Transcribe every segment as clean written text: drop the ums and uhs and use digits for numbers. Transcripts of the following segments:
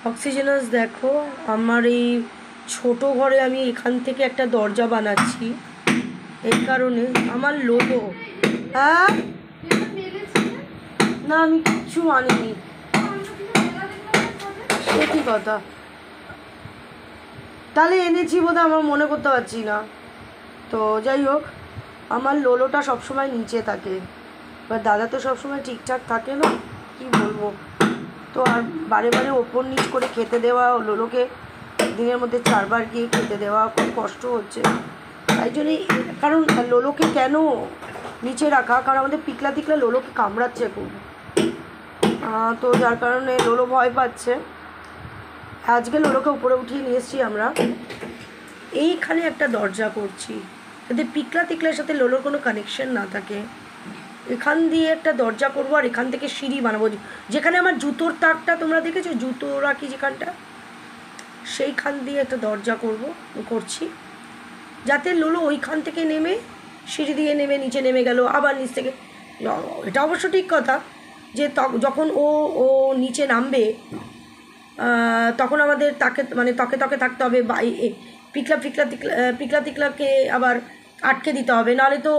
অক্সিজেনাস দেখো, আমার এই ছোট ঘরে আমি এখান থেকে একটা দরজা বানাচ্ছি। এই কারণে আমার লোলো। হ্যাঁ, না আমি কিচ্ছু আনিনি। সে কি কথা? তাহলে এনেছি বোধহয়, আমার মনে করতে পারছি না। তো যাই হোক, আমার লোলোটা সবসময় নিচে থাকে, এবার দাদা তো সবসময় ঠিকঠাক থাকে না, কি বলবো। তো আর বারে বারে ওপর নিচ করে খেতে দেওয়া, লোলোকে দিনের মধ্যে 4 বার গিয়ে খেতে দেওয়া খুব কষ্ট হচ্ছে। তাই জন্যই, কারণ লোলোকে কেন নিচে রাখা, কারণ আমাদের পিকলা টিকলা লোলোকে কামড়াচ্ছে খুব। তো যার কারণে লোলো ভয় পাচ্ছে। আজকে লোলোকে উপরে উঠিয়ে নিয়ে এসেছি আমরা। এইখানে একটা দরজা করছি যাতে পিকলা টিকলার সাথে লোলোর কোনো কানেকশন না থাকে। এখান দিয়ে একটা দরজা করবো, আর এখান থেকে সিঁড়ি বানাবো। যেখানে আমার জুতোর তাকটা তোমরা দেখেছো, জুতো রাখি যেখানটা, সেইখান দিয়ে একটা দরজা করছি যাতে লোলো ওইখান থেকে নেমে সিঁড়ি দিয়ে নেমে নিচে নেমে গেল, আবার নিচ থেকে। এটা অবশ্য ঠিক কথা যে যখন ও ও নিচে নামবে তখন আমাদের তাকে মানে তকে থাকতে হবে, বা পিকলা টিকলাকে আবার আটকে দিতে হবে, নাহলে তো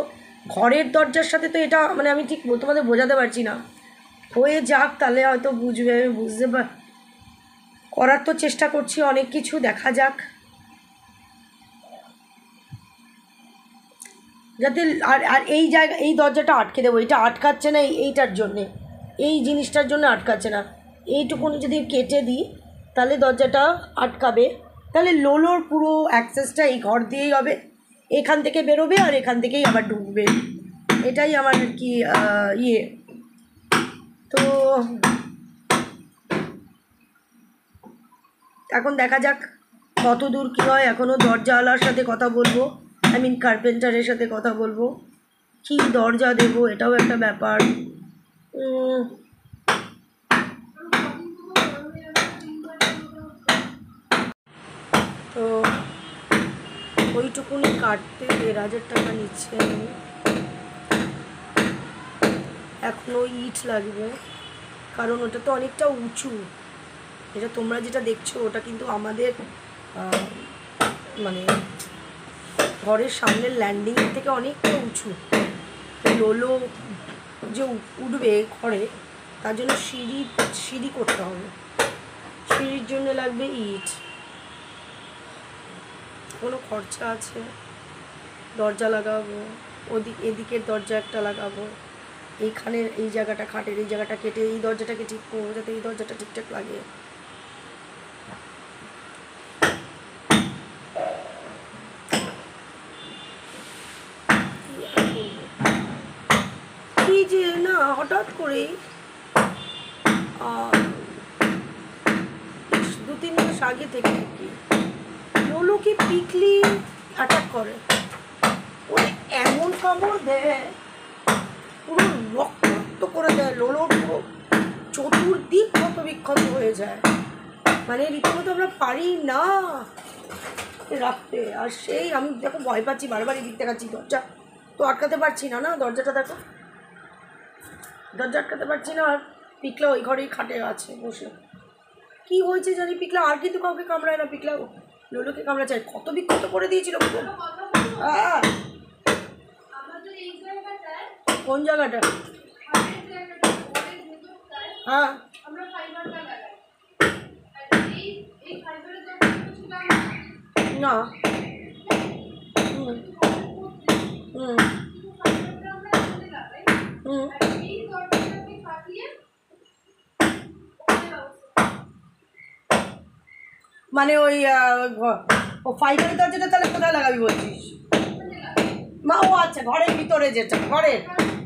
ঘরের দরজার সাথে তো এটা মানে আমি ঠিক তোমাদের বোঝাতে পারছি না। হয়ে যাক, তাহলে হয়তো বুঝবে, আমি বুঝতে করার তো চেষ্টা করছি অনেক কিছু, দেখা যাক। যাতে আর এই জায়গা, এই দরজাটা আটকে দেবো, এটা আটকাচ্ছে না এইটার জন্যে, এই জিনিসটার জন্য আটকাচ্ছে না। এইটুকুনি যদি কেটে দিই তাহলে দরজাটা আটকাবে, তাহলে লোলোর পুরো অ্যাক্সেসটা এই ঘর দিয়েই হবে, এখান থেকে বেরোবে আর এখান থেকেই আবার ঢুকবে। এটাই আমার আর কি তো এখন দেখা যাক কত দূর কী হয়। এখনও দরজাওয়ালার সাথে কথা বলবো, কার্পেন্টারের সাথে কথা বলবো, কি দরজা দেব, এটাও একটা ব্যাপার। তো ওইটুকুনি কাটতে 1,000 টাকা নিচ্ছে। এখনও ইট লাগবে, কারণ ওটা তো অনেকটা উঁচু। এটা তোমরা যেটা দেখছো ওটা কিন্তু আমাদের মানে ঘরের সামনের ল্যান্ডিং থেকে অনেকটা উঁচু। লোলো যে উঠবে ঘরে, তার জন্য সিঁড়ি করতে হবে। সিঁড়ির জন্য লাগবে ইট, কোনো খরচা আছে। দরজা লাগাবো, এদিকের দরজা একটা লাগাবো, এইখানের এই জায়গাটা, খাটের এই জায়গাটা কেটে এই দরজাটাকে ঠিক করবো যাতে এই দরজাটা ঠিকঠাক লাগে। কি যে না হঠাৎ করেই 2-3 মাস আগে থেকে কি লোলোকে পিকলি অ্যাটাক করে, ওই এমন কামড় দেয় পুরো রক্ত করে দেয়, লোলো পুরো চতুর্দিক ক্ষত বিক্ষত হয়ে যায়, মানে রীতিমতো আমরা পারি না রাখতে। আর সেই আমি দেখো ভয় পাচ্ছি, বারবার এদিক দেখাচ্ছি, দরজা তো আটকাতে পারছি না, দরজাটা দেখো, দরজা আটকাতে পারছি না। আর পিকলা ওই ঘরেই খাটে আছে বসে, কি হয়েছে জানি, পিকলা আর কিন্তু কাউকে কামড়ায় না, পিকলা লোলোকে কামড়া চায়, কত বিক্ষত করে দিয়েছিল। কোন জায়গাটা? হ্যাঁ, না মানে ওই ফাইবারের দরজাটা তাহলে কোথায় লাগাবি বলছিস? মা ও আচ্ছা, ঘরের ভিতরে যেটা, ঘরের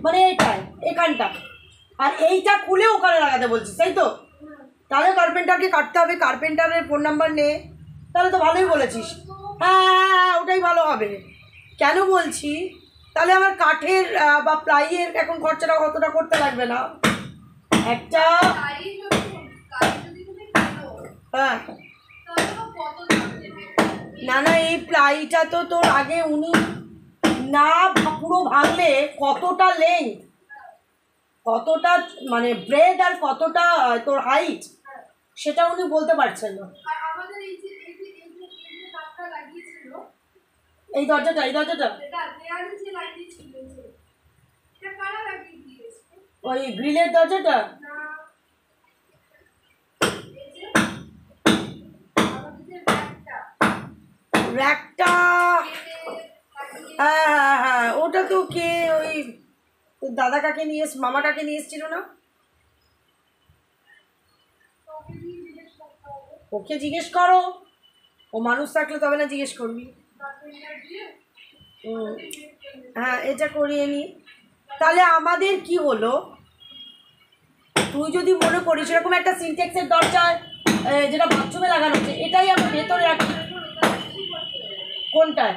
মানে এইটাই, এখানটা, আর এইটা খুলে ওখানে লাগাতে বলছিস, তাই তো? তাহলে কার্পেন্টারকে কাটতে হবে, কার্পেন্টারের ফোন নাম্বার নে, তাহলে তো ভালোই বলেছিস। হ্যাঁ, ওটাই ভালো হবে। কেন বলছি, তাহলে আমার কাঠের বা প্লাইয়ের এখন খরচাটা অতটা করতে লাগবে না। একটা হ্যাঁ, না এই প্লাইটা তো তোর আগে উনি না পুরো ভাঙলে কতটা লেন্থ, কতটা মানে ব্রেড আর কতটা তোর হাইট, সেটা উনি বলতে পারছেন না। এই দরজাটা ওই গ্রিলের দরজাটা, র্যাকটা, হ্যাঁ হ্যাঁ হ্যাঁ, ওটা তো কে ওই দাদা কাকে নিয়ে মামা কাকে নিয়ে এসেছিল না? ওকে জিজ্ঞেস করো, ও মানুষ থাকলে তবে না জিজ্ঞেস করবি। হ্যাঁ এটা করিয়ে নি। তাহলে আমাদের কি হলো, তুই যদি মনে করিস এরকম একটা সিনটেক্সের দরজায় যেটা বাথরুমে লাগানো হচ্ছে, এটাই আমরা ভেতরে রাখি। কোনটায়?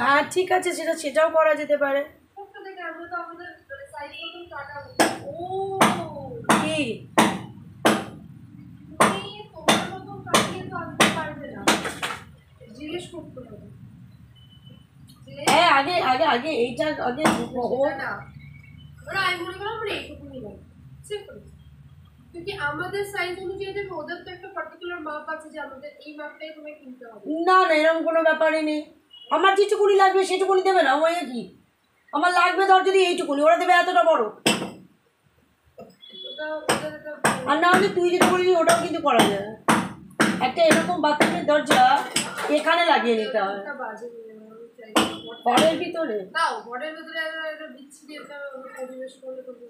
হ্যাঁ ঠিক আছে, সেটাও করা যেতে পারে। কি হ্যাঁ, আগে আগে আগে এইটা আগে আমাদের সাইজ অনুযায়ী দেবে, ওদের তো একটা পার্টিকুলার মাপ আছে যে আমাদের এই মাপটাই তোমায় কিনতে হবে। না না, এরকম কোনো ব্যাপারই নেই। আমার যেটুকুনি লাগবে সেটুকুনি দেবে না, ওই কি আমার লাগবে ধর যদি এইটুকুনি, ওরা দেবে এতটা বড়। আর না হলে তুই যেটা বলবি ওটাও কিন্তু করা যায়। একটা এরকম বাথরুমের দরজা এখানে লাগিয়ে নিতে হয়, ঘরের ভিতরে।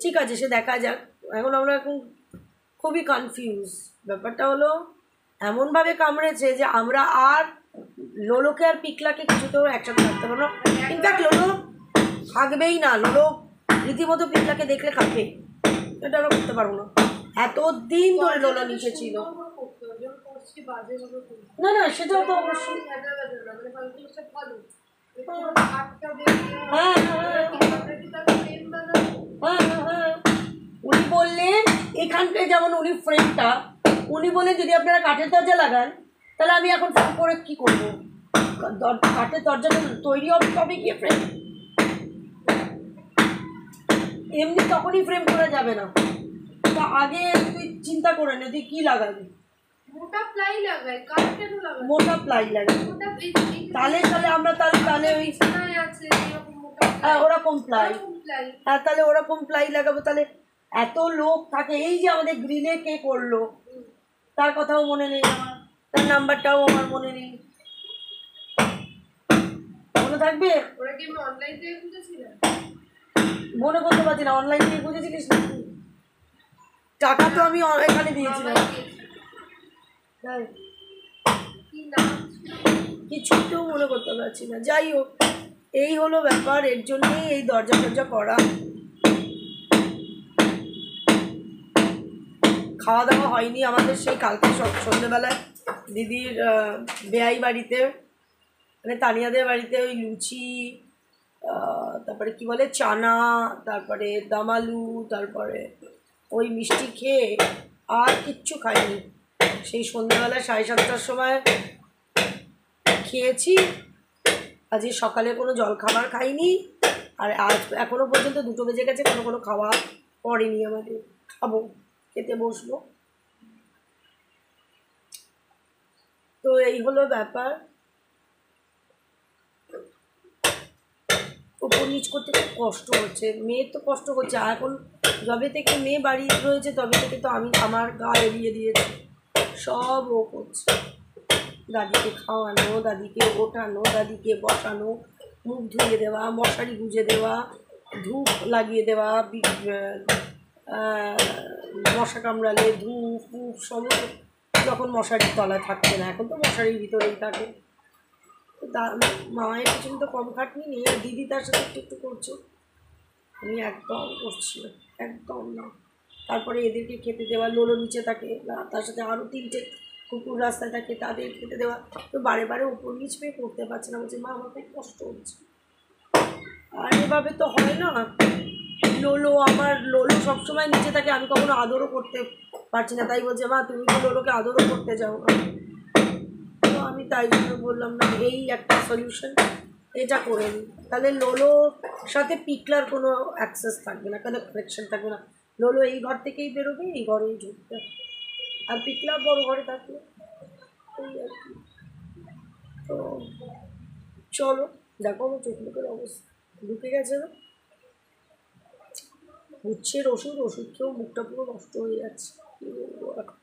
ঠিক আছে, সে দেখা যাক। আমরা এখন খুবই কনফিউজ। ব্যাপারটা হলো এমনভাবে কামড়েছে যে আমরা আর লোলোকে আর পিকলাকে কিছুতেও একসাথে রাখতে পারবো না। ইনফ্যাক্ট লোলো থাকবেই না, লোলো রীতিমতো পিকলাকে দেখলে খাবে, এটা আমরা করতে পারবো না। এতদিন ধরে লোলো নিচে ছিল। না না, সেটাও তো অবশ্যই। হ্যাঁ উনি বললেন এখানটায় যেমন উনি ফ্রেমটা উনি বললেন যদি আপনারা কাঠের দরজা লাগান তাহলে আমি এখন ফ্রেম করে কি করবো, কাঠের দরজাটা তৈরি হবে তবে গিয়ে ফ্রেম, এমনি তখনই ফ্রেম করা যাবে না। তা আগে তুই চিন্তা করে নে তুই কি লাগাবি। মোটা প্লাই লাগাই, কাঠ কেন লাগাই? মোটা প্লাই লাগাই, তাহলে আমরা তাহলে ওই হ্যাঁ ওরকম প্লাই, হ্যাঁ তাহলে ওরকম প্লাই লাগাবো। তাহলে এত লোক থাকে, এই যে আমাদের গ্রিলে কে করলো তার কথাও মনে নেই আমার, তার নাম্বারটাও আমার মনে নেই, মনে থাকবে? মনে করতে পারছি না, অনলাইন থেকে বুঝেছিলিস না? টাকা তো আমি এখানে দিয়েছিলাম, কিছুতেও মনে করতে পারছি না। যাই হোক, এই হলো ব্যাপার, এর জন্যই এই দরজা করা। খাওয়া দাওয়া হয়নি আমাদের সেই কালকে সন্ধ্যেবেলায় দিদির বেয়াই বাড়িতে, মানে তানিয়াদের বাড়িতে ওই লুচি, তারপরে কি বলে চানা, তারপরে দামালু, তারপরে ওই মিষ্টি খেয়ে আর কিচ্ছু খাইনি। সেই সন্ধ্যেবেলা 7:30টার সময় খেয়েছি, আজকে সকালে কোনো জলখাবার খাইনি, আর আজ এখনও পর্যন্ত 2টো বেজে গেছে, কোনো খাওয়া পড়েনি আমাদের। খাবো, খেতে বসবো। তো এই হলো ব্যাপার, উপর নিচ করতে খুব কষ্ট হচ্ছে, মেয়ে তো কষ্ট করছে। আর এখন যবে থেকে মেয়ে বাড়ি রয়েছে তবে থেকে তো আমি আমার গা এড়িয়ে দিয়েছি, সব ও করছে। দাদিকে খাওয়ানো, দাদিকে ওঠানো, দাদিকে বসানো, মুখ ধুয়ে দেওয়া, মশারি গুঁজে দেওয়া, ধূপ লাগিয়ে দেওয়া, মশা কামড়ালে ধূপ ফুপ সমস্ত, যখন মশারির তলায় থাকছে না, এখন তো মশারির ভিতরেই থাকে। মায়ের পিছনে তো কম খাটনি নেই, আর দিদি তার সাথে একটু করছে, আমি একদম করছি না, একদম না। তারপরে এদেরকে খেতে দেওয়া, লোলো নিচে থাকে, তার সাথে আরও 3টে কুকুর রাস্তায় থাকে, তাদের খেতে দেওয়া। তো বারে উপর নিচ পেয়ে করতে পারছে না, বলছে মা আমার খুব কষ্ট হচ্ছে। আর এভাবে তো হয় না, লোলো সবসময় নিচে থাকে, আমি কখনো আদরও করতে পারছি না, তাই বলছে মা তুমি তো লোলোকে আদরও করতে যাও না। তো আমি তাই জন্য বললাম না, এই একটা সলিউশন, এটা করে নিই, তাহলে লোলোর সাথে পিকলার কোনো অ্যাক্সেস থাকবে না, কোনো কানেকশন থাকবে না। লোলো এই ঘর থেকেই বেরোবে, এই ঘরেই ঢুকবে, আর পিকলা বড় ঘরে থাকবে, এই আর কি। তো চলো, দেখো আমার চোখ মুখের অবস্থা, ঢুকে গেছে না, উচ্ছের ওষুধ খেয়েও মুখটা পুরো নষ্ট হয়ে যাচ্ছে, কী বলবো এখন।